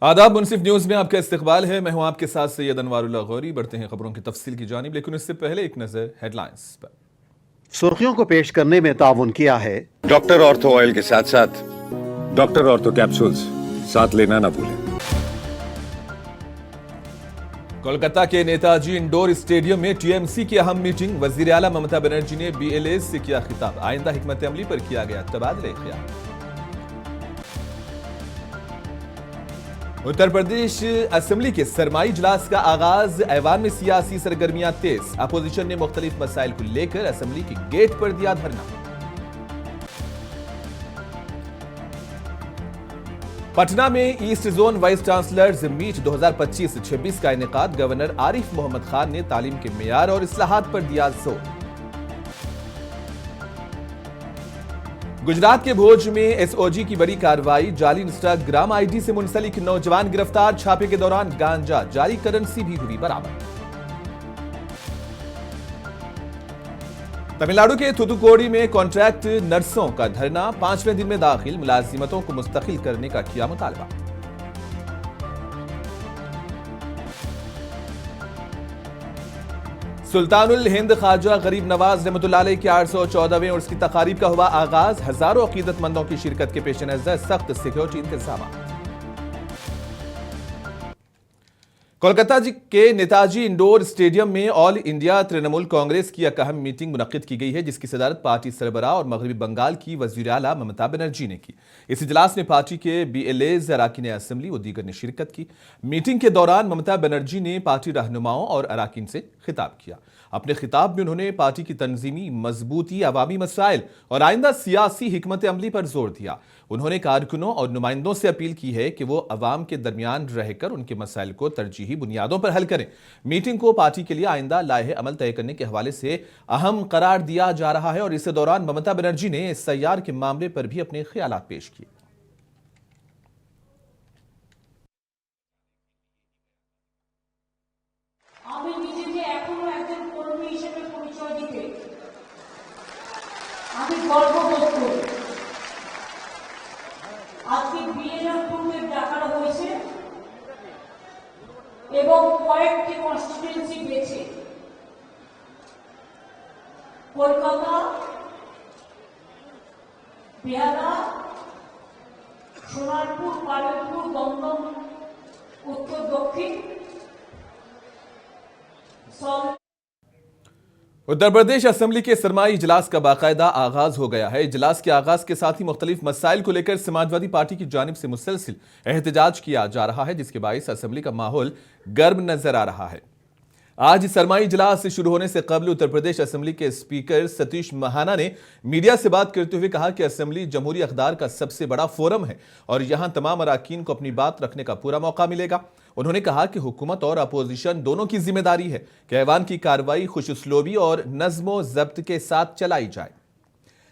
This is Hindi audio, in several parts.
आदाब। मुनसिफ न्यूज में आपका इस्तकबाल है। मैं हूं आपके साथ सैयद अनवारुल्लाह गौरी। बढ़ते हैं खबरों की तफसील की जानिब, लेकिन इससे पहले एक नजर हेडलाइंस पर। सुर्खियों को पेश करने में ताउन किया है डॉक्टर ऑर्थो ऑयल के साथ साथ डॉक्टर ऑर्थो कैप्सूल्स साथ लेना ना भूलें। कोलकाता के नेताजी इंडोर स्टेडियम में टीएमसी की अहम मीटिंग। वजीर आला ममता बनर्जी ने बीएलए से किया खिताब। आइंदा हिकमत अमली पर किया गया तबादला ख्याल। उत्तर प्रदेश असेंबली के सरमाई इजलास का आगाज। ऐवान में सियासी सरगर्मियां तेज। अपोजिशन ने मुख्तलिफ मसाइल को लेकर असेंबली के गेट पर दिया धरना। पटना में east zone vice chancellors meet 2025-26 का इनेकाद। गवर्नर आरिफ मोहम्मद खान ने तालीम के मेयार और इस्लाहात पर दिया जोर। गुजरात के भोज में एसओजी की बड़ी कार्रवाई। जाली इंस्टाग्राम आईडी से मुंसलिक नौजवान गिरफ्तार। छापे के दौरान गांजा, जाली करेंसी भी हुई बरामद। तमिलनाडु के थुथुकोडी में कॉन्ट्रैक्ट नर्सों का धरना 5वें दिन में दाखिल। मुलाजिमतों को मुस्तकिल करने का किया मुतालबा। सुल्तानुल हिंद ख्वाजा गरीब नवाज रहमतुल्लाह अलैह के 814वें उर्स की तकारीब का हुआ आगाज। हजारों अकीदतमंदों की शिरकत के पेश नजर सख्त सिक्योरिटी इंतजाम। कोलकाता के नेताजी इंडोर स्टेडियम में ऑल इंडिया तृणमूल कांग्रेस की एक अहम मीटिंग मुनक्किद की गई है, जिसकी सदारत पार्टी सरबराह और मगरबी बंगाल की वजीर आला ममता बनर्जी ने की। इस इजलास में पार्टी के बीएलएज, अराकीन असेंबली व दीगर ने शिरकत की। मीटिंग के दौरान ममता बनर्जी ने पार्टी रहनुमाओं और अराकीन से खिताब किया। अपने खिताब में उन्होंने पार्टी की तंजीमी मजबूती, अवामी मसाइल और आइंदा सियासी हिकमत अमली पर जोर दिया। उन्होंने कारकुनों और नुमाइंदों से अपील की है कि वो अवाम के दरमियान रहकर उनके मसाइल को तरजीही बुनियादों पर हल करें। मीटिंग को पार्टी के लिए आइंदा लाहे अमल तय करने के हवाले से अहम करार दिया जा रहा है और इस दौरान ममता बनर्जी ने सैयार के मामले पर भी अपने ख्यालात पेश किए। আজকে বিএলএর পূর্বে ডাকা হয়েছে এবং কয়েকটি কনস্টিটিউয়েন্সি বেছে কলকাতা, বেহালা, সোনারপুর, বারুইপুর, দমদম, উত্তর দক্ষিণ। उत्तर प्रदेश असेंबली के सरमाई इजलास का बाकायदा आगाज हो गया है। इजलास के आगाज के साथ ही मुख्तलिफ मसाइल को लेकर समाजवादी पार्टी की जानिब से मुसलसिल एहतजाज किया जा रहा है, जिसके बायस असेंबली का माहौल गर्म नजर आ रहा है। आज सरमाई इजलास शुरू होने से कबल उत्तर प्रदेश असेंबली के स्पीकर सतीश महाना ने मीडिया से बात करते हुए कहा कि असेंबली जमहूरी अख्तियार का सबसे बड़ा फोरम है और यहां तमाम अराकीन को अपनी बात रखने का पूरा मौका मिलेगा। उन्होंने कहा कि हुकूमत और अपोजिशन दोनों की जिम्मेदारी है कि ऐवान की कार्रवाई खुशउस्लूबी और नज्म जब्त के साथ चलाई जाए।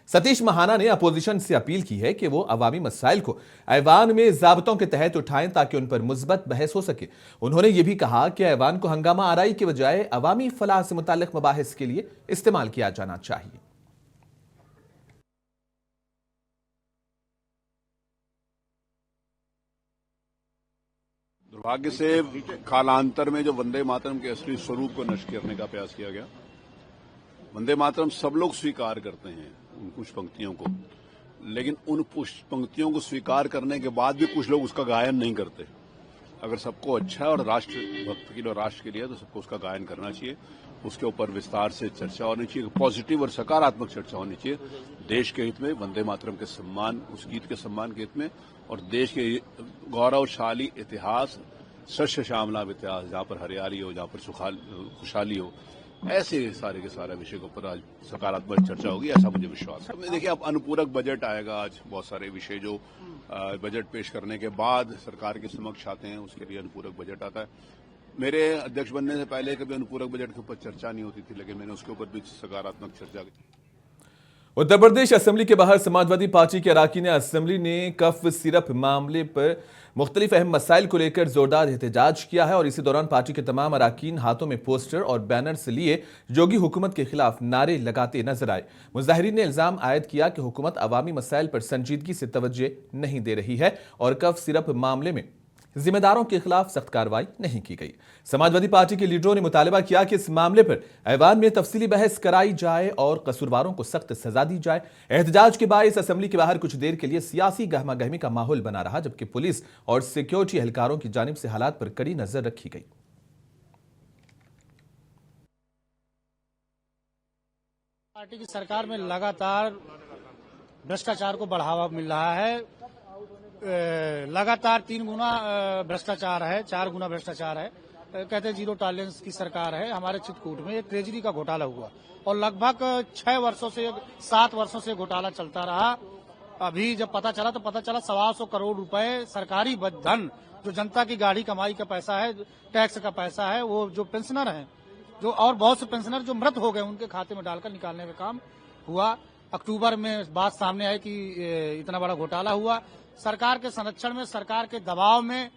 सतीश महाना ने अपोजिशन से अपील की है कि वो अवामी मसाइल को ऐवान में ज़ाब्तों के तहत उठाएं ताकि उन पर मुस्बत बहस हो सके। उन्होंने ये भी कहा कि ऐवान को हंगामा आराई के बजाय अवामी फलाह से मुताल्लिक मबाहिस के लिए इस्तेमाल किया जाना चाहिए। दुर्भाग्य से कालांतर में जो वंदे मातरम के असली स्वरूप को नष्ट करने का प्रयास किया गया। वंदे मातरम सब लोग स्वीकार करते हैं उन कुछ पंक्तियों को, लेकिन उन कुछ पंक्तियों को स्वीकार करने के बाद भी कुछ लोग उसका गायन नहीं करते। अगर सबको अच्छा है और राष्ट्र भक्त के लिए, राष्ट्र के लिए, तो सबको उसका गायन करना चाहिए। उसके ऊपर विस्तार से चर्चा होनी चाहिए, पॉजिटिव और सकारात्मक चर्चा होनी चाहिए। देश के हित में, वंदे मातरम के सम्मान, उस गीत के सम्मान के हित में और देश के गौरवशाली इतिहास, शस्य श्यामलाभ इतिहास, जहाँ पर हरियाली हो, जहाँ पर खुशहाली हो, ऐसे सारे के सारे विषय के ऊपर आज सकारात्मक चर्चा होगी, ऐसा मुझे विश्वास है। देखिए, अब अनुपूरक बजट आएगा आज। बहुत सारे विषय जो बजट पेश करने के बाद सरकार के समक्ष आते हैं, उसके लिए अनुपूरक बजट आता है। मेरे अध्यक्ष बनने से पहले कभी अनुपूरक बजट के ऊपर चर्चा नहीं होती थी, लेकिन मैंने उसके ऊपर भी सकारात्मक चर्चा की। उत्तर प्रदेश असेंबली के बाहर समाजवादी पार्टी के अराकीन असेंबली ने कफ सिरप मामले पर मुख्तलिफ अहम मसाइल को लेकर जोरदार एहतजाज किया है और इसी दौरान पार्टी के तमाम अराकीन हाथों में पोस्टर और बैनर्स लिए योगी हुकूमत के खिलाफ नारे लगाते नजर आए। मुजाहिरीन ने इल्जाम आयद किया कि हुकूमत अवामी मसाइल पर संजीदगी से तवज्जो नहीं दे रही है और कफ सिरप मामले में जिम्मेदारों के खिलाफ सख्त कार्रवाई नहीं की गई। समाजवादी पार्टी के लीडरों ने मुतालबा किया कि इस मामले पर ऐवान में तफसीली बहस कराई जाए और कसूरवारों को सख्त सजा दी जाए। एहतजाज के बायस असेंबली के बाहर कुछ देर के लिए सियासी गहमा गहमी का माहौल बना रहा, जबकि पुलिस और सिक्योरिटी एहलकारों की जानिब से हालात पर कड़ी नजर रखी गई। पार्टी की सरकार में लगातार भ्रष्टाचार को बढ़ावा मिल रहा है। लगातार 3 गुना भ्रष्टाचार है, 4 गुना भ्रष्टाचार है। कहते हैं जीरो टॉलरेंस की सरकार है। हमारे चित्रकूट में एक ट्रेजरी का घोटाला हुआ और लगभग 7 वर्षों से घोटाला चलता रहा। अभी जब पता चला तो पता चला 125 करोड़ रुपए सरकारी धन, जो जनता की गाढ़ी कमाई का पैसा है, टैक्स का पैसा है, वो जो पेंशनर हैं, जो और बहुत से पेंशनर जो मृत हो गए, उनके खाते में डालकर निकालने का काम हुआ। अक्टूबर में बात सामने आई कि इतना बड़ा घोटाला हुआ। सरकार के संरक्षण में, सरकार के दबाव में,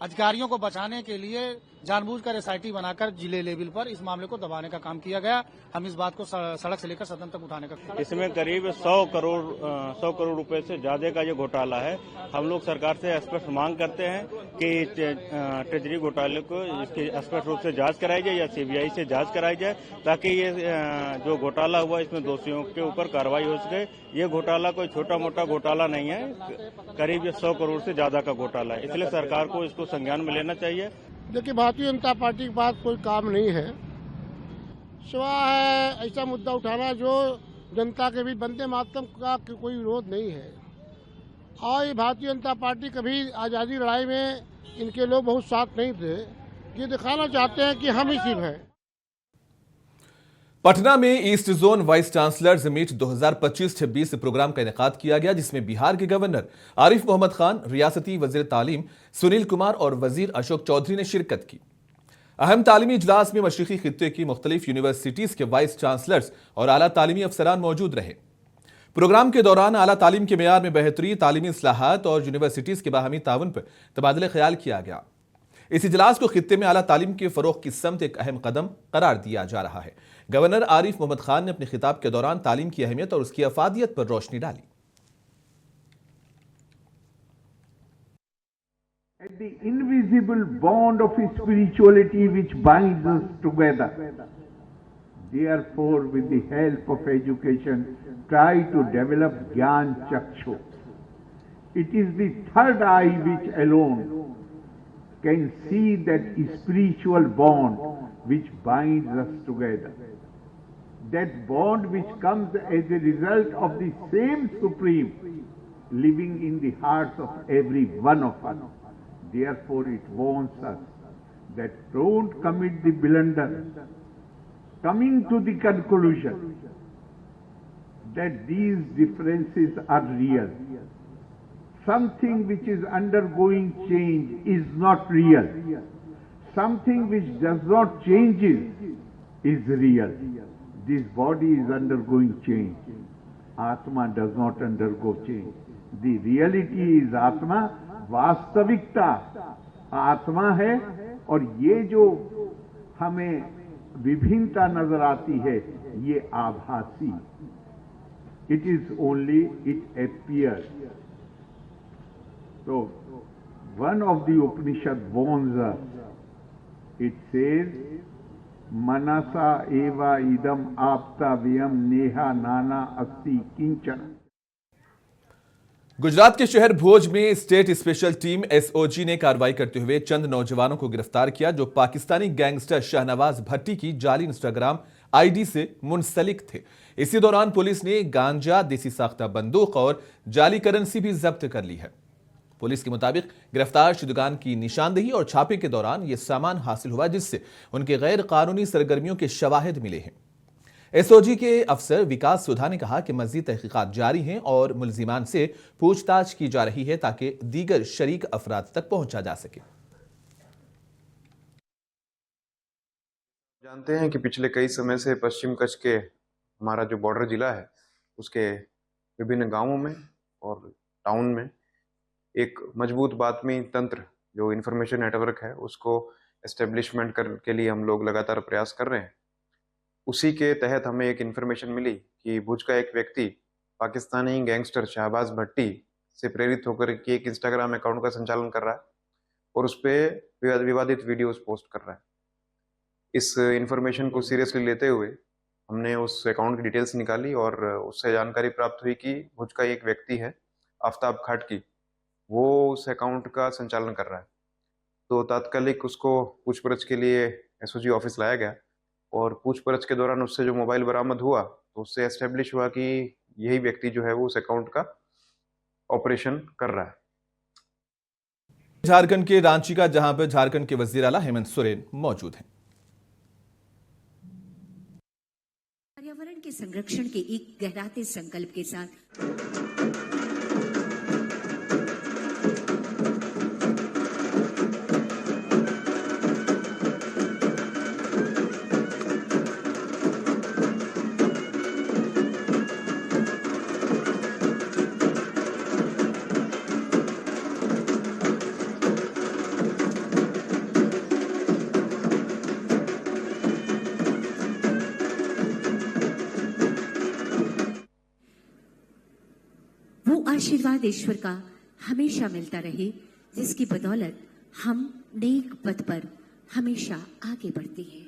अधिकारियों को बचाने के लिए जानबूझकर एसआईटी बनाकर जिले लेवल पर इस मामले को दबाने का काम किया गया। हम इस बात को सड़क से लेकर सदन तक उठाने का, इसमें करीब 100 करोड़ रुपए से ज्यादा का ये घोटाला है। हम लोग सरकार से स्पष्ट मांग करते हैं कि ट्रेजरी घोटाले को इसकी स्पष्ट रूप से जांच कराई जाए या सीबीआई से जांच कराई जाए, ताकि ये जो घोटाला हुआ इसमें दोषियों के ऊपर कार्रवाई हो सके। ये घोटाला कोई छोटा मोटा घोटाला नहीं है, करीब 100 करोड़ से ज्यादा का घोटाला है। इसलिए सरकार को इसको संज्ञान में लेना चाहिए। देखिए, भारतीय जनता पार्टी के पास कोई काम नहीं है, सिवाय है ऐसा मुद्दा उठाना जो जनता के भी वंदे मातरम का कोई विरोध नहीं है। और ये भारतीय जनता पार्टी कभी आज़ादी लड़ाई में इनके लोग बहुत साथ नहीं थे। ये दिखाना चाहते हैं कि हम ही सिर्फ हैं। पटना में east zone vice chancellors meet 2025-26 programme का इनेकाद किया गया, जिसमें बिहार के गवर्नर आरिफ मोहम्मद खान, रियासती वजीर तालीम सुनील कुमार और वजीर अशोक चौधरी ने शिरकत की। अहम तालीमी इजलास में मशरिकी खित्ते की मुख्तलिफ यूनिवर्सिटीज के वाइस चांसलर्स और आला तालीमी अफसरान मौजूद रहे। प्रोग्राम के दौरान आला तालीम के मेयार में बेहतरी, तालीमी इस्लाहात और यूनिवर्सिटीज के बाहमी ताउन पर तबादले ख्याल किया गया। इस इजलास को खित्ते में आला तालीम के फरोग की समत एक अहम कदम करार दिया जा रहा है। गवर्नर आरिफ मोहम्मद खान ने अपने खिताब के दौरान तालीम की अहमियत और उसकी अफादियत पर रोशनी डाली। At the invisible bond of spirituality which binds us together. Therefore, with the help of education, try to develop Gyan Chakshu. It is the third eye which alone can see that spiritual bond which binds us together. That bond which comes as a result of the same Supreme living in the hearts of every one of us. Therefore, it warns us that don't commit the blunder, coming to the conclusion that these differences are real. Something which is undergoing change is not real. Something which does not change is real. This body is undergoing change. Atma does not undergo change. The reality is Atma, वास्तविकता आत्मा है, और ये जो हमें विभिन्नता नजर आती है ये आभासी, it is only, it appears. So one of the Upanishad warns us. It says, मनसा एवा इदम आपता व्यम नेहा नाना अस्ति किंचन। गुजरात के शहर भोज में स्टेट स्पेशल टीम एसओजी ने कार्रवाई करते हुए चंद नौजवानों को गिरफ्तार किया जो पाकिस्तानी गैंगस्टर शाहनवाज भट्टी की जाली इंस्टाग्राम आईडी से मुंसलिक थे। इसी दौरान पुलिस ने गांजा, देसी साख्ता बंदूक और जाली करेंसी भी जब्त कर ली है। पुलिस के मुताबिक गिरफ्तार शुदगान की निशानदेही और छापे के दौरान यह सामान हासिल हुआ, जिससे उनके गैर कानूनी सरगर्मियों के शवाहिद मिले हैं। एसओजी के अफसर विकास सुधा ने कहा कि मजीद तहकीकात जारी हैं और मुलजिमान से पूछताछ की जा रही है ताकि दीगर शरीक अफराद तक पहुंचा जा सके। जानते हैं कि पिछले कई समय से पश्चिम कच्छ के हमारा जो बॉर्डर जिला है उसके विभिन्न गांवों में और टाउन में एक मजबूत बातमी तंत्र जो इंफॉर्मेशन नेटवर्क है उसको एस्टेब्लिशमेंट के लिए हम लोग लगातार प्रयास कर रहे हैं। उसी के तहत हमें एक इन्फॉर्मेशन मिली कि भुज का एक व्यक्ति पाकिस्तानी गैंगस्टर शाहबाज भट्टी से प्रेरित होकर के एक इंस्टाग्राम अकाउंट का संचालन कर रहा है और उस पर विवादित वीडियोस पोस्ट कर रहा है। इस इंफॉर्मेशन को सीरियसली लेते हुए हमने उस अकाउंट की डिटेल्स निकाली और उससे जानकारी प्राप्त हुई कि भुज का एक व्यक्ति है आफ्ताब खाटकी, वो उस अकाउंट का संचालन कर रहा है। तो तात्कालिक उसको पूछपरछ के लिए एसओजी ऑफिस लाया गया और पूछपरछ के दौरान उससे जो मोबाइल बरामद हुआ तो उससे एस्टेब्लिश हुआ कि यही व्यक्ति जो है वो उस अकाउंट का ऑपरेशन कर रहा है। झारखंड के रांची का, जहां पर झारखंड के वजीर आला हेमंत सोरेन मौजूद हैं। पर्यावरण के संरक्षण के एक गहराते संकल्प के साथ वो आशीर्वाद ईश्वर का हमेशा मिलता रहे, जिसकी बदौलत हम नेक पथ पर हमेशा आगे बढ़ते हैं।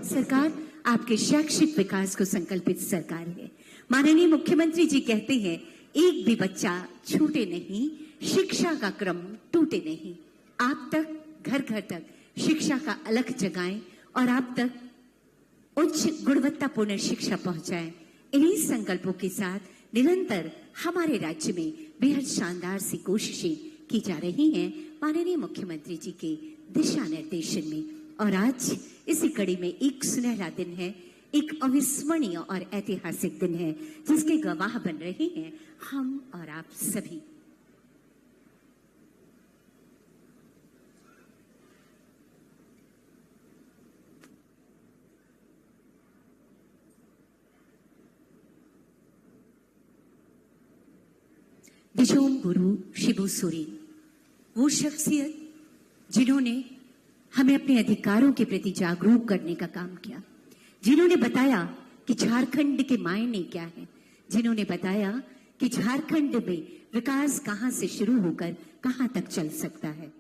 सरकार आपके शैक्षिक विकास को संकल्पित सरकार है। माननीय मुख्यमंत्री जी कहते हैं, एक भी बच्चा छूटे नहीं, शिक्षा का क्रम टूटे नहीं। आप तक घर घर तक शिक्षा का अलख जगाएं और आप तक उच्च गुणवत्तापूर्ण शिक्षा पहुंचाएं। इन्हीं संकल्पों के साथ निरंतर हमारे राज्य में बेहद शानदार सी कोशिशें की जा रही हैं माननीय मुख्यमंत्री जी के दिशा निर्देशन में। और आज इसी कड़ी में एक सुनहरा दिन है, एक अविस्मरणीय और ऐतिहासिक दिन है जिसके गवाह बन रहे हैं हम और आप सभी। दिजोम गुरु शिबू सोरेन, वो शख्सियत जिन्होंने हमें अपने अधिकारों के प्रति जागरूक करने का काम किया, जिन्होंने बताया कि झारखंड के मायने क्या है, जिन्होंने बताया कि झारखंड में विकास कहां से शुरू होकर कहां तक चल सकता है।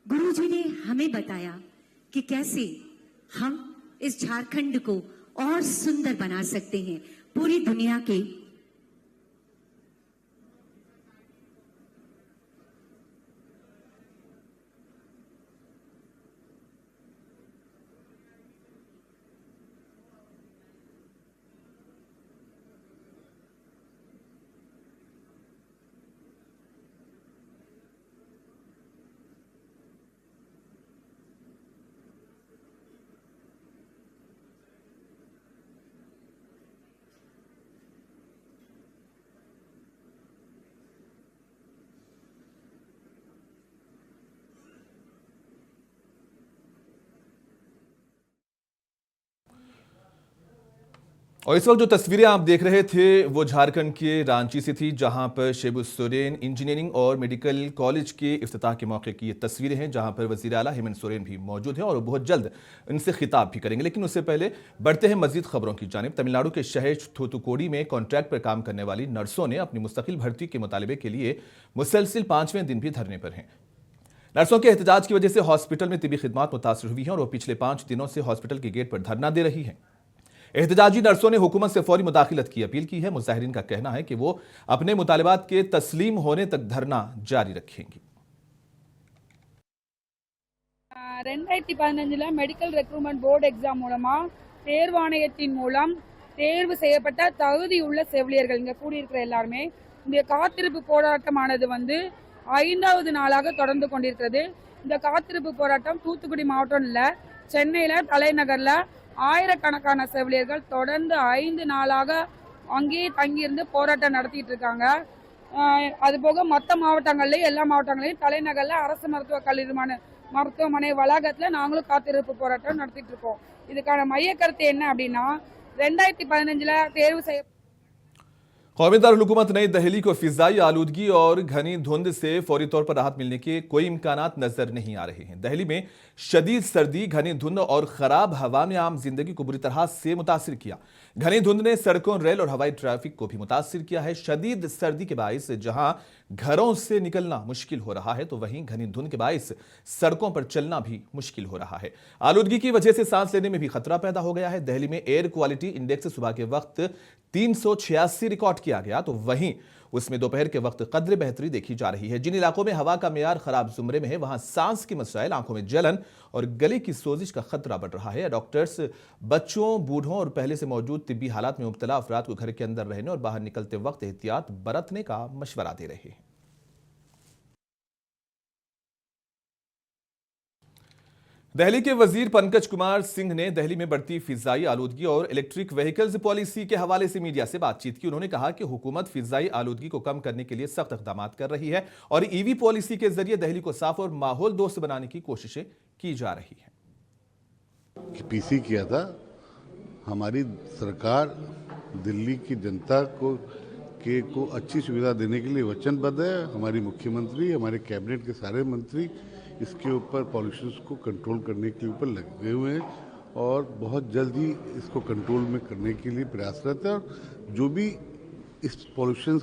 गुरुजी ने हमें बताया कि कैसे हम इस झारखंड को और सुंदर बना सकते हैं, पूरी दुनिया के और इस वक्त जो तस्वीरें आप देख रहे थे वो झारखंड के रांची से थी, जहां पर शिबू सोरेन इंजीनियरिंग और मेडिकल कॉलेज के इफ्तिताह के मौके की ये तस्वीरें हैं, जहां पर वजीर आला हेमंत सोरेन भी मौजूद हैं और बहुत जल्द इनसे खिताब भी करेंगे। लेकिन उससे पहले बढ़ते हैं मजीद खबरों की जानिब। तमिलनाडु के शहर थूथुकुडी में कॉन्ट्रैक्ट पर काम करने वाली नर्सों ने अपनी मुस्तकिल भर्ती के मुतालिबे के लिए मुसलसिल 5वें दिन भी धरने पर हैं। नर्सों के एहतजाज की वजह से हॉस्पिटल में तिबी खिदमात मुतासर हुई हैं और वो पिछले 5 दिनों से हॉस्पिटल के गेट पर धरना दे रही हैं। एहतजाजी नर्सों ने हुकूमत से फौरी मुदाखिलत की अपील की है। मुजाहिरीन का कहना है कि वो अपने मुतालिबात के तस्लीम होने तक धरना जारी रखेंगी। 2015 மெடிக்கல் ரெக்ரூட்மெண்ட் போர்டு எக்ஸாம் மூலமா தேர்வாணையத்தின் மூலம் தேர்வு செய்யப்பட்ட தகுதியுள்ள செவிலியர்கள் இங்க கூடியிருக்கிற எல்லாருமே இந்த காத்திருப்பு போராட்டமானது 5வது நாளாக தொடர்ந்து கொண்டிருக்கிறது. இந்த காத்திருப்பு போராட்டம் தூத்துக்குடி மாவட்டம் இல்ல, சென்னையில தலைநகர்ல ஆயிரக்கணக்கான செவிலியர்கள் தொடர்ந்து 5 நாளாக அங்கேயே தங்கியிருந்து போராட்டம் நடத்திட்டு இருக்காங்க. அதுபோக மற்ற மாவட்டங்கள்லயும் எல்லா மாவட்டங்களையும் தலைநகர்ல அரசு மருத்துவக் கல்லூரி மருத்துவமனை வளாகத்துல நாங்களும் காத்திருப்பு போராட்டம் நடத்திட்டு இருக்கோம். இதுக்கான மைய கருத்து என்ன அப்படின்னா 2015 தேர்வு செய்ய कौमी दारुल-हुकूमत नई दिल्ली को फिजाई आलूदगी और घनी धुंध से फौरी तौर पर राहत मिलने के कोई इम्कानात नजर नहीं आ रहे हैं। दिल्ली में शदीद सर्दी, घनी धुंध और खराब हवा ने आम जिंदगी को बुरी तरह से मुतासिर किया। घनी धुंध ने सड़कों, रेल और हवाई ट्रैफिक को भी मुतासिर किया है। शदीद सर्दी के बाइस जहां घरों से निकलना मुश्किल हो रहा है, तो वहीं घनी धुंध के बाइस सड़कों पर चलना भी मुश्किल हो रहा है। आलूदगी की वजह से सांस लेने में भी खतरा पैदा हो गया है। दिल्ली में एयर क्वालिटी इंडेक्स सुबह के वक्त 386 रिकॉर्ड किया गया, तो वहीं उसमें दोपहर के वक्त कदर बेहतरी देखी जा रही है। जिन इलाकों में हवा का मेयार खराब जुमरे में है, वहां सांस के मसाइल, आंखों में जलन और गले की सोजिश का खतरा बढ़ रहा है। डॉक्टर्स बच्चों, बूढ़ों और पहले से मौजूद तिब्बी हालात में मुब्तला अफराद को घर के अंदर रहने और बाहर निकलते वक्त एहतियात बरतने का मशवरा दे रहे हैं। दिल्ली के वजीर पंकज कुमार सिंह ने दिल्ली में बढ़ती फिजाई आलूदगी और इलेक्ट्रिक व्हीकल्स पॉलिसी के हवाले से मीडिया से बातचीत की। उन्होंने कहा कि हुकूमत फिजाई आलूदगी को कम करने के लिए सख्त इक़दाम कर रही है और ईवी पॉलिसी के जरिए दिल्ली को साफ और माहौल दोस्त बनाने की कोशिशें की जा रही है। पीसी किया था, हमारी सरकार दिल्ली की जनता को अच्छी सुविधा देने के लिए वचनबद्ध है। हमारी मुख्यमंत्री, हमारे कैबिनेट के सारे मंत्री इसके ऊपर पॉल्यूशन को कंट्रोल करने के ऊपर लगे हुए हैं और बहुत जल्द ही इसको कंट्रोल में करने के लिए प्रयासरत है। और जो भी इस पॉल्यूशन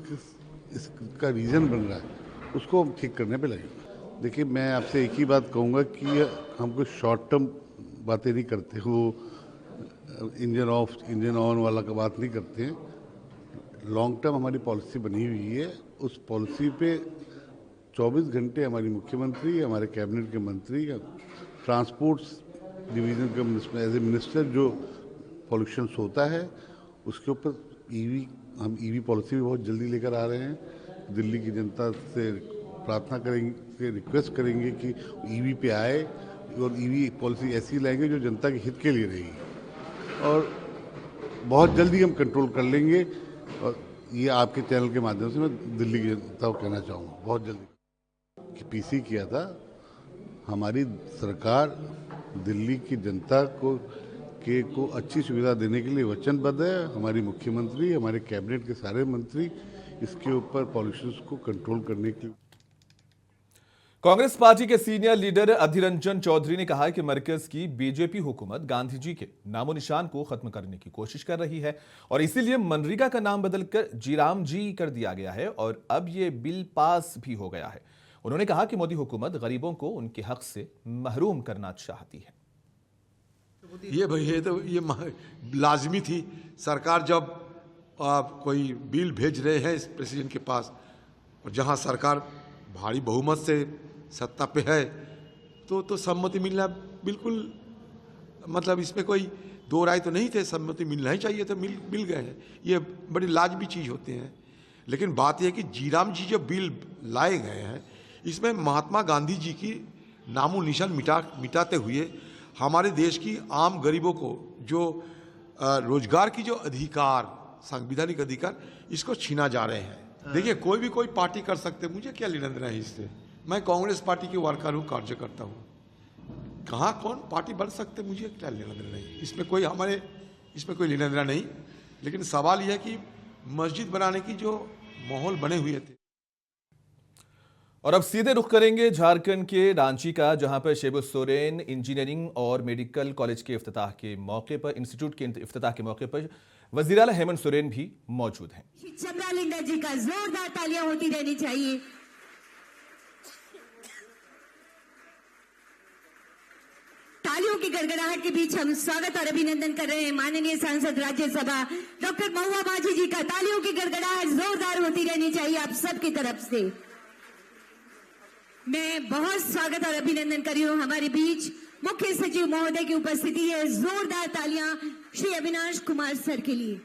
इसका रीज़न बन रहा है उसको हम ठीक करने पे लगे। देखिए, मैं आपसे एक ही बात कहूँगा कि हमको शॉर्ट टर्म बातें नहीं करते, वो इंजन ऑफ इंजन ऑन वाला का बात नहीं करते हैं। लॉन्ग टर्म हमारी पॉलिसी बनी हुई है, उस पॉलिसी पे 24 घंटे हमारी मुख्यमंत्री, हमारे कैबिनेट के मंत्री, ट्रांसपोर्ट्स डिवीज़न का एज ए मिनिस्टर जो पॉल्यूशंस होता है उसके ऊपर हम ईवी पॉलिसी भी बहुत जल्दी लेकर आ रहे हैं। दिल्ली की जनता से प्रार्थना करेंगे, रिक्वेस्ट करेंगे कि ईवी पे आए और ईवी पॉलिसी ऐसी लाएंगे जो जनता के हित के लिए रहेगी, और बहुत जल्दी हम कंट्रोल कर लेंगे। और ये आपके चैनल के माध्यम से मैं दिल्ली की जनता को कहना चाहूँगा, बहुत जल्दी कि पीसी किया था। हमारी सरकार दिल्ली की जनता को अच्छी सुविधा देने के लिए वचनबद्ध है। हमारी मुख्यमंत्री, हमारे कैबिनेट के सारे मंत्री इसके ऊपर पॉल्यूशन को कंट्रोल करने के लिए। कांग्रेस पार्टी के सीनियर लीडर अधीर रंजन चौधरी ने कहा है कि मरकज की बीजेपी हुकूमत गांधी जी के नामो निशान को खत्म करने की कोशिश कर रही है और इसीलिए मनरेगा का नाम बदलकर जीराम जी कर दिया गया है और अब ये बिल पास भी हो गया है। उन्होंने कहा कि मोदी हुकूमत गरीबों को उनके हक से महरूम करना चाहती है। ये भाई है तो ये लाजमी थी। सरकार जब कोई बिल भेज रहे हैं इस प्रेसिडेंट के पास और जहां सरकार भारी बहुमत से सत्ता पे है तो सम्मति मिलना बिल्कुल, मतलब इसमें कोई दो राय तो नहीं थे, सम्मति मिलना ही चाहिए तो मिल गए हैं। ये बड़ी लाजमी चीज़ होती है। लेकिन बात यह है कि जीराम जी जो बिल लाए गए हैं इसमें महात्मा गांधी जी की नामो निशान मिटाते हुए हमारे देश की आम गरीबों को जो रोजगार की जो अधिकार, संवैधानिक अधिकार, इसको छीना जा रहे हैं। देखिए कोई भी कोई पार्टी कर सकते, मुझे क्या लेना देना है इससे। मैं कांग्रेस पार्टी के वर्कर हूँ, कार्यकर्ता हूँ। कहाँ कौन पार्टी बन सकते, मुझे क्या लेना देना नहीं इसमें, कोई लेना देना नहीं। लेकिन सवाल यह है कि मस्जिद बनाने की जो माहौल बने हुए थे। और अब सीधे रुख करेंगे झारखंड के रांची का, जहां पर शिबू सोरेन इंजीनियरिंग और मेडिकल कॉलेज के इफ्तिताह के मौके पर, इंस्टीट्यूट के इफ्तिताह के मौके पर वजीर आला हेमंत सोरेन भी मौजूद हैं। चमरालिंदा जी का जोरदार तालियां होती रहनी चाहिए। तालियों की गड़गड़ाहट के बीच हम स्वागत और अभिनंदन कर रहे हैं माननीय सांसद राज्यसभा डॉक्टर महुआ माझी जी का। तालियों की गड़गड़ाहट जोरदार होती रहनी चाहिए आप सबकी तरफ से। मैं बहुत स्वागत और अभिनंदन कर रही हूं। हमारे बीच मुख्य सचिव महोदय की उपस्थिति है। जोरदार तालियां श्री अविनाश कुमार सर के लिए।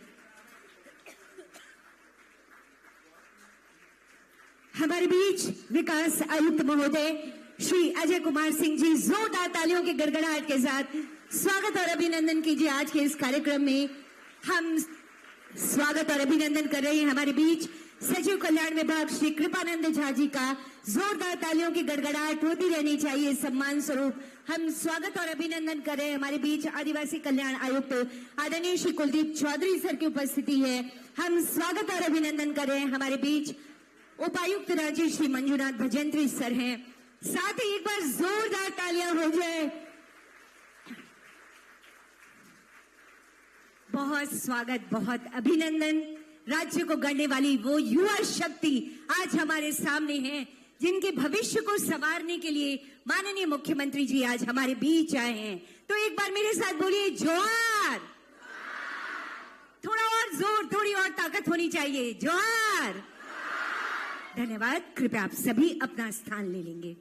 हमारे बीच विकास आयुक्त महोदय श्री अजय कुमार सिंह जी, जोरदार तालियों की गड़गड़ाहट के साथ स्वागत और अभिनंदन कीजिए। आज के इस कार्यक्रम में हम स्वागत और अभिनंदन कर रहे हैं हमारे बीच सचिव कल्याण विभाग श्री कृपानंद झा जी का। जोरदार तालियों की गड़गड़ाहट होती रहनी चाहिए। सम्मान स्वरूप हम स्वागत और अभिनंदन कर रहे हैं हमारे बीच आदिवासी कल्याण आयुक्त आदरणीय श्री कुलदीप चौधरी सर की उपस्थिति है। हम स्वागत और अभिनंदन कर रहे हैं हमारे बीच उपायुक्त राज्य श्री मंजुनाथ भजंत्री सर हैं। साथ ही एक बार जोरदार तालियां हो जाए। बहुत स्वागत, बहुत अभिनंदन। राज्य को गढ़ने वाली वो युवा शक्ति आज हमारे सामने है, जिनके भविष्य को संवारने के लिए माननीय मुख्यमंत्री जी आज हमारे बीच आए हैं। तो एक बार मेरे साथ बोलिए जोहार। थोड़ा और जोर, थोड़ी और ताकत होनी चाहिए। जोहार। धन्यवाद। कृपया आप सभी अपना स्थान ले लेंगे।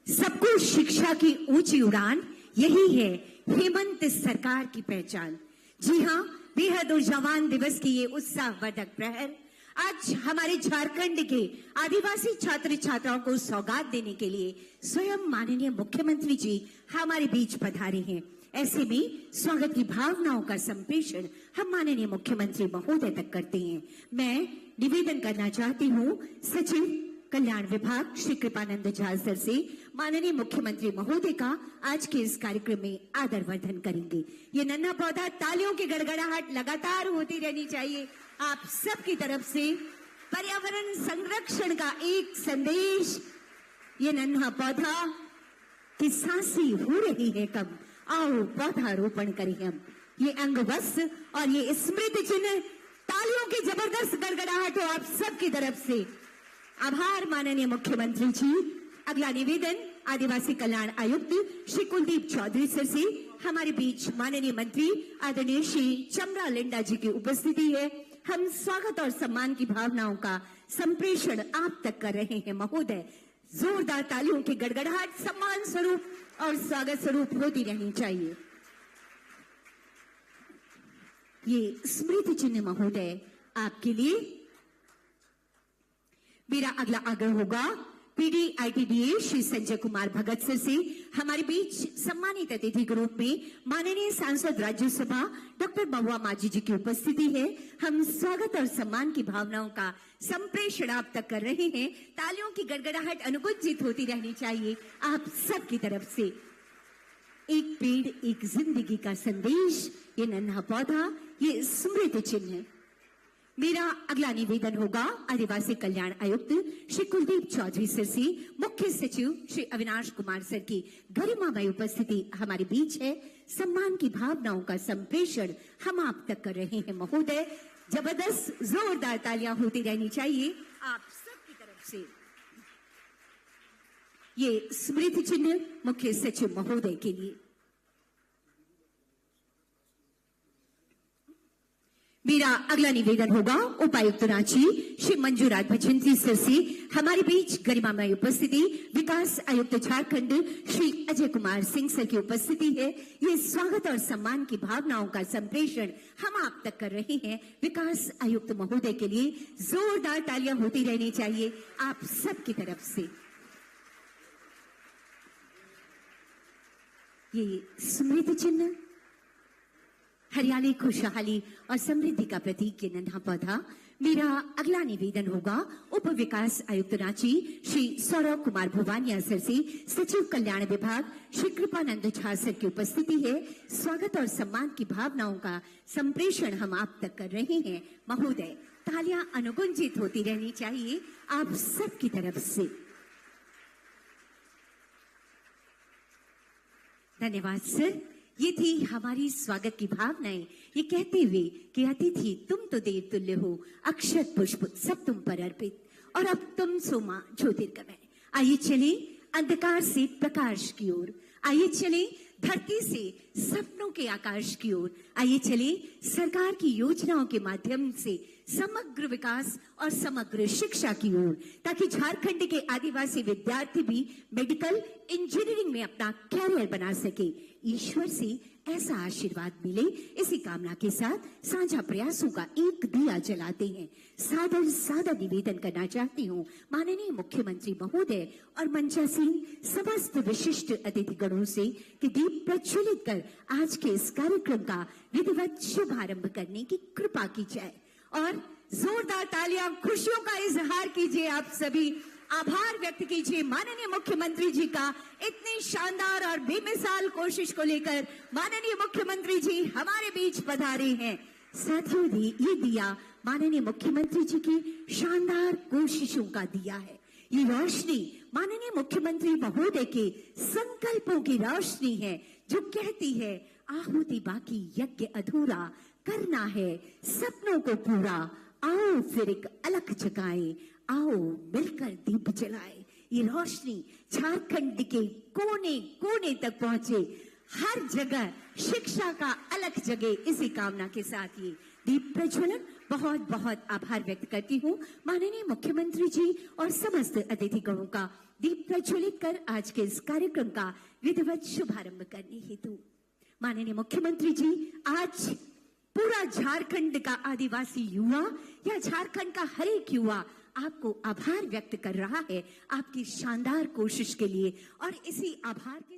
सबको शिक्षा की ऊंची उड़ान, यही है हेमंत सरकार की पहचान। जी हां, बेहद ऊर्जावान दिवस की ये उत्साहवर्धक प्रहर आज हमारे झारखंड के आदिवासी छात्र छात्राओं को सौगात देने के लिए स्वयं माननीय मुख्यमंत्री जी हमारे बीच पधारे हैं। ऐसे में स्वागत की भावनाओं का संप्रेषण हम माननीय मुख्यमंत्री महोदय तक करते हैं। मैं निवेदन करना चाहती हूं सचिव कल्याण विभाग श्री कृपानंद झा सर से, माननीय मुख्यमंत्री महोदय का आज के इस कार्यक्रम में आदर वर्धन करेंगे। ये नन्हा पौधा, तालियों की गड़गड़ाहट लगातार होती रहनी चाहिए आप सबकी तरफ से। पर्यावरण संरक्षण का एक संदेश, ये नन्हा पौधा की सांसें हो रही है कब, आओ पौधारोपण करें हम। ये अंग वस्त्र और ये स्मृति चिन्ह, तालियों की जबरदस्त गड़गड़ाहट हो आप सबकी तरफ से। आभार माननीय मुख्यमंत्री जी। अगला निवेदन आदिवासी कल्याण आयुक्त श्री कुलदीप चौधरी सर से हमारे बीच माननीय मंत्री आदरणीय श्री चमरा लिंडा जी की उपस्थिति है। हम स्वागत और सम्मान की भावनाओं का संप्रेषण आप तक कर रहे हैं महोदय। जोरदार तालियों की गड़गड़ाहट सम्मान स्वरूप और स्वागत स्वरूप होती रहनी चाहिए। ये स्मृति चिन्ह महोदय आपके लिए। मेरा अगला आग्रह होगा PD ITDA Shri Sanjay Kumar Bhagat sir से हमारे बीच सम्मानित अतिथि के रूप में माननीय सांसद राज्यसभा डॉक्टर महुआ माझी जी की उपस्थिति है। हम स्वागत और सम्मान की भावनाओं का संप्रेषण आप तक कर रहे हैं। तालियों की गड़गड़ाहट अनुगुंजित होती रहनी चाहिए आप सबकी तरफ से। एक पेड़ एक जिंदगी का संदेश, ये नन्हा पौधा, ये स्मृति चिन्ह है। मेरा अगला निवेदन होगा आदिवासी कल्याण आयुक्त श्री कुलदीप चौधरी सर से मुख्य सचिव श्री अविनाश कुमार सर की गरिमामय उपस्थिति हमारे बीच है। सम्मान की भावनाओं का संप्रेषण हम आप तक कर रहे हैं महोदय। जबरदस्त जोरदार तालियां होती रहनी चाहिए आप सबकी तरफ से। ये स्मृति चिन्ह मुख्य सचिव महोदय के लिए। मेरा अगला निवेदन होगा उपायुक्त रांची श्री मंजूराज भजंत्री सर से हमारे बीच गरिमामय उपस्थिति विकास आयुक्त झारखंड श्री अजय कुमार सिंह सर की उपस्थिति है। ये स्वागत और सम्मान की भावनाओं का संप्रेषण हम आप तक कर रहे हैं विकास आयुक्त महोदय के लिए। जोरदार तालियां होती रहनी चाहिए आप सबकी तरफ से। ये स्मृति चिन्ह हरियाली, खुशहाली और समृद्धि का प्रतीक ये नन्हा पौधा। मेरा अगला निवेदन होगा उप विकास आयुक्त रांची श्री सौरभ कुमार भुवानिया सर से सचिव कल्याण विभाग श्री कृपानंद झा सर की उपस्थिति है। स्वागत और सम्मान की भावनाओं का संप्रेषण हम आप तक कर रहे हैं महोदय। तालियां अनुगुंजित होती रहनी चाहिए आप सबकी तरफ से। धन्यवाद सर। ये थी हमारी स्वागत की भावनाएं, ये कहते हुए कि अतिथि तुम तो देव तुल्य हो, अक्षत पुष्प सब तुम पर अर्पित, और अब तुम सोमा ज्योतिर्गमय। आइए चले अंधकार से प्रकाश की ओर, आइए चले धरती से सपनों के आकाश की ओर, आइए चले सरकार की योजनाओं के माध्यम से समग्र विकास और समग्र शिक्षा की ओर, ताकि झारखंड के आदिवासी विद्यार्थी भी मेडिकल इंजीनियरिंग में अपना कैरियर बना सके। ईश्वर से ऐसा आशीर्वाद मिले, इसी कामना के साथ साझा प्रयासों का एक दिया जलाते हैं। सादर सादर निवेदन करना चाहती हूँ माननीय मुख्यमंत्री महोदय और मंचासीन समस्त विशिष्ट अतिथिगणों से कि दीप प्रज्वलित कर आज के इस कार्यक्रम का विधिवत शुभारंभ करने की कृपा की जाए। और जोरदार तालियां, खुशियों का इजहार कीजिए आप सभी, आभार व्यक्त कीजिए माननीय मुख्यमंत्री जी का इतनी शानदार और बेमिसाल कोशिश को लेकर। माननीय मुख्यमंत्री जी हमारे बीच पधारे हैं। साथियों, ये दिया माननीय मुख्यमंत्री जी की शानदार कोशिशों का दिया है। ये रोशनी माननीय मुख्यमंत्री महोदय के संकल्पों की रोशनी है, जो कहती है आहुति बाकी यज्ञ अधूरा, करना है सपनों को पूरा, आओ फिर एक अलख जगाए, आओ मिलकर दीप जलाए। ये रोशनी झारखंड के कोने कोने तक पहुंचे, हर जगह शिक्षा का अलख जगे, इसी कामना के साथ ये दीप प्रज्वलन। बहुत बहुत आभार व्यक्त करती हूँ माननीय मुख्यमंत्री जी और समस्त अतिथिगणों का दीप प्रज्वलित कर आज के इस कार्यक्रम का विधिवत शुभारंभ करने हेतु। माननीय मुख्यमंत्री जी, आज पूरा झारखंड का आदिवासी युवा या झारखंड का हर एक युवा आपको आभार व्यक्त कर रहा है आपकी शानदार कोशिश के लिए, और इसी आभार के